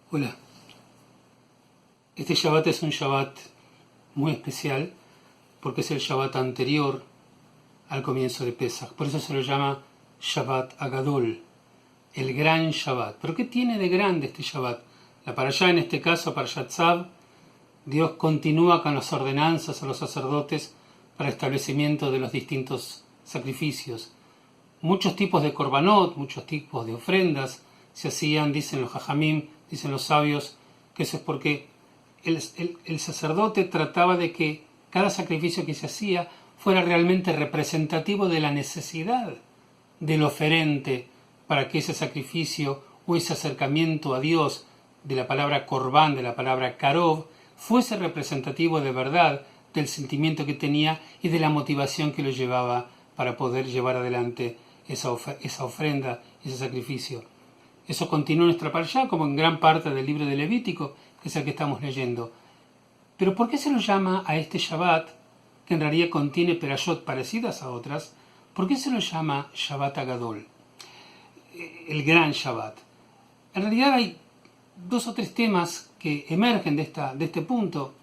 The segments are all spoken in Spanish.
Hola, este Shabbat es un Shabbat muy especial porque es el Shabbat anterior al comienzo de Pesach. Por eso se lo llama Shabbat Agadol, el gran Shabbat. ¿Pero qué tiene de grande este Shabbat? La parashá, en este caso, Parashat Tzav, Dios continúa con las ordenanzas a los sacerdotes para el establecimiento de los distintos sacrificios. Muchos tipos de korbanot, muchos tipos de ofrendas se hacían, dicen los jajamim, dicen los sabios, que eso es porque el sacerdote trataba de que cada sacrificio que se hacía fuera realmente representativo de la necesidad del oferente para que ese sacrificio o ese acercamiento a Dios de la palabra korban, de la palabra karov, fuese representativo de verdad del sentimiento que tenía y de la motivación que lo llevaba para poder llevar adelante esa ofrenda, ese sacrificio. Eso continúa en nuestra parashá, como en gran parte del libro de Levítico, que es el que estamos leyendo. Pero ¿por qué se lo llama a este Shabbat, que en realidad contiene perashot parecidas a otras? ¿Por qué se lo llama Shabbat Agadol, el gran Shabbat? En realidad hay dos o tres temas que emergen de este punto.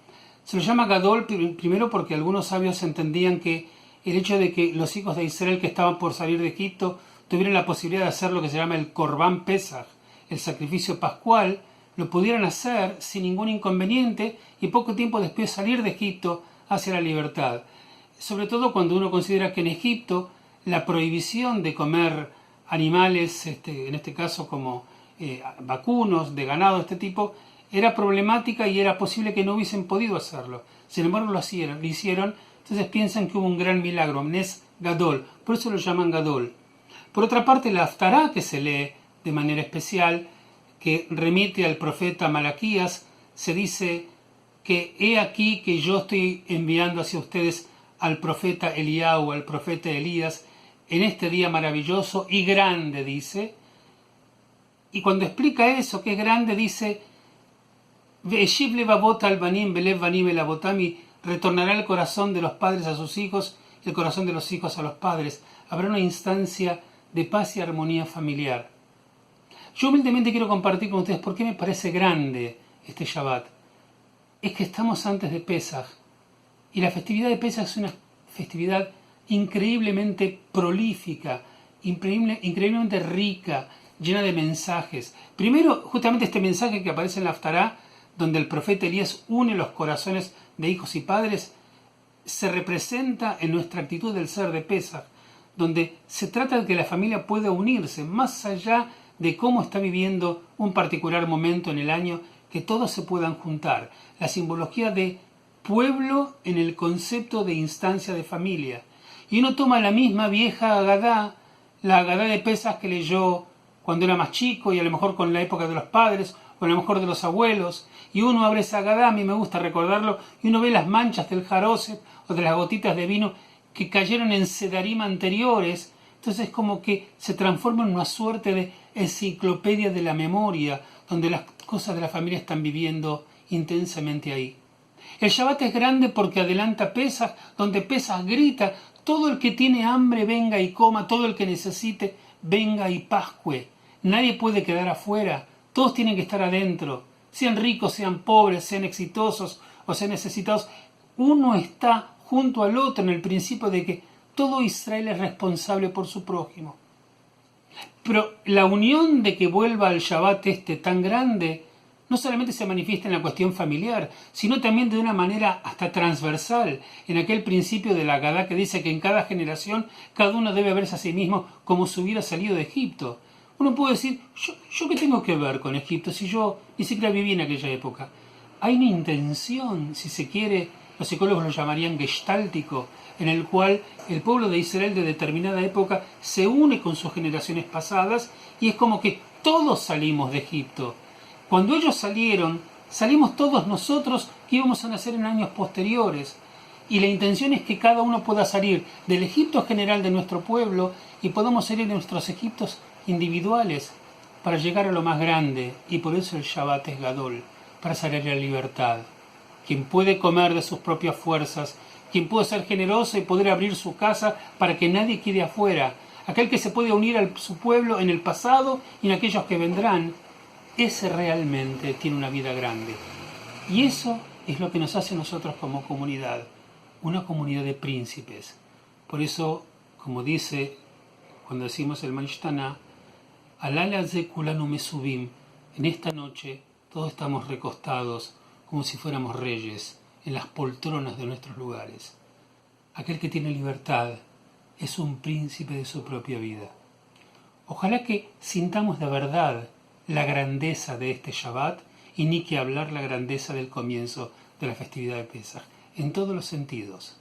Se lo llama Gadol primero porque algunos sabios entendían que el hecho de que los hijos de Israel que estaban por salir de Egipto tuvieran la posibilidad de hacer lo que se llama el Korban Pesach, el sacrificio pascual, lo pudieran hacer sin ningún inconveniente y poco tiempo después salir de Egipto hacia la libertad. Sobre todo cuando uno considera que en Egipto la prohibición de comer animales, en este caso como vacunos, de ganado de este tipo, era problemática y era posible que no hubiesen podido hacerlo. Sin embargo lo hicieron, entonces piensan que hubo un gran milagro, Nes Gadol, por eso lo llaman Gadol. Por otra parte, la Haftará, que se lee de manera especial, que remite al profeta Malaquías, se dice que he aquí que yo estoy enviando hacia ustedes al profeta Eliyahu, al profeta Elías, en este día maravilloso y grande, dice. Y cuando explica eso, que es grande, dice, Ve'eshiv levavot al banim belev banim el abotami, retornará el corazón de los padres a sus hijos y el corazón de los hijos a los padres. Habrá una instancia de paz y armonía familiar. Yo humildemente quiero compartir con ustedes por qué me parece grande este Shabbat. Es que estamos antes de Pesach y la festividad de Pesach es una festividad increíblemente prolífica, increíblemente rica, llena de mensajes. Primero, justamente este mensaje que aparece en la Haftará, donde el profeta Elías une los corazones de hijos y padres, se representa en nuestra actitud del ser de Pesach, donde se trata de que la familia pueda unirse más allá de cómo está viviendo un particular momento en el año, que todos se puedan juntar. La simbología de pueblo en el concepto de instancia de familia. Y uno toma la misma vieja Agadá, la Agadá de Pesach que leyó cuando era más chico y a lo mejor con la época de los padres o a lo mejor de los abuelos, y uno abre esa Agadá, a mí me gusta recordarlo, y uno ve las manchas del jaroset o de las gotitas de vino que cayeron en sedarim anteriores. Entonces como que se transforma en una suerte de enciclopedia de la memoria, donde las cosas de la familia están viviendo intensamente ahí. El Shabbat es grande porque adelanta Pesach, donde Pesach grita, todo el que tiene hambre venga y coma, todo el que necesite venga y pascue. Nadie puede quedar afuera, todos tienen que estar adentro, sean ricos, sean pobres, sean exitosos o sean necesitados. Uno está junto al otro en el principio de que todo Israel es responsable por su prójimo. Pero la unión de que vuelva al Shabbat tan grande no solamente se manifiesta en la cuestión familiar, sino también de una manera hasta transversal, en aquel principio de la Agadá que dice que en cada generación cada uno debe verse a sí mismo como si hubiera salido de Egipto. Uno puede decir, ¿yo qué tengo que ver con Egipto si yo ni siquiera viví en aquella época? Hay una intención, si se quiere, los psicólogos lo llamarían gestáltico, en el cual el pueblo de Israel de determinada época se une con sus generaciones pasadas y es como que todos salimos de Egipto. Cuando ellos salieron, salimos todos nosotros que íbamos a nacer en años posteriores. Y la intención es que cada uno pueda salir del Egipto general de nuestro pueblo y podamos salir de nuestros Egiptos individuales para llegar a lo más grande. Y por eso el Shabbat es Gadol, para salir a la libertad. Quien puede comer de sus propias fuerzas, quien puede ser generoso y poder abrir su casa para que nadie quede afuera, aquel que se puede unir a su pueblo en el pasado y en aquellos que vendrán, ese realmente tiene una vida grande. Y eso es lo que nos hace nosotros como comunidad, una comunidad de príncipes. Por eso, como dice, cuando decimos el Manishtana, Alala ze kulanu mesubim, en esta noche todos estamos recostados como si fuéramos reyes en las poltronas de nuestros lugares. Aquel que tiene libertad es un príncipe de su propia vida. Ojalá que sintamos de verdad la grandeza de este Shabbat y ni que hablar la grandeza del comienzo de la festividad de Pesaj, en todos los sentidos.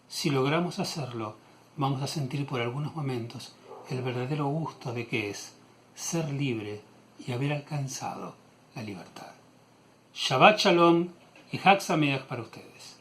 Si logramos hacerlo, vamos a sentir por algunos momentos el verdadero gusto de que es ser libre y haber alcanzado la libertad. Shabbat Shalom y Hag Sameach para ustedes.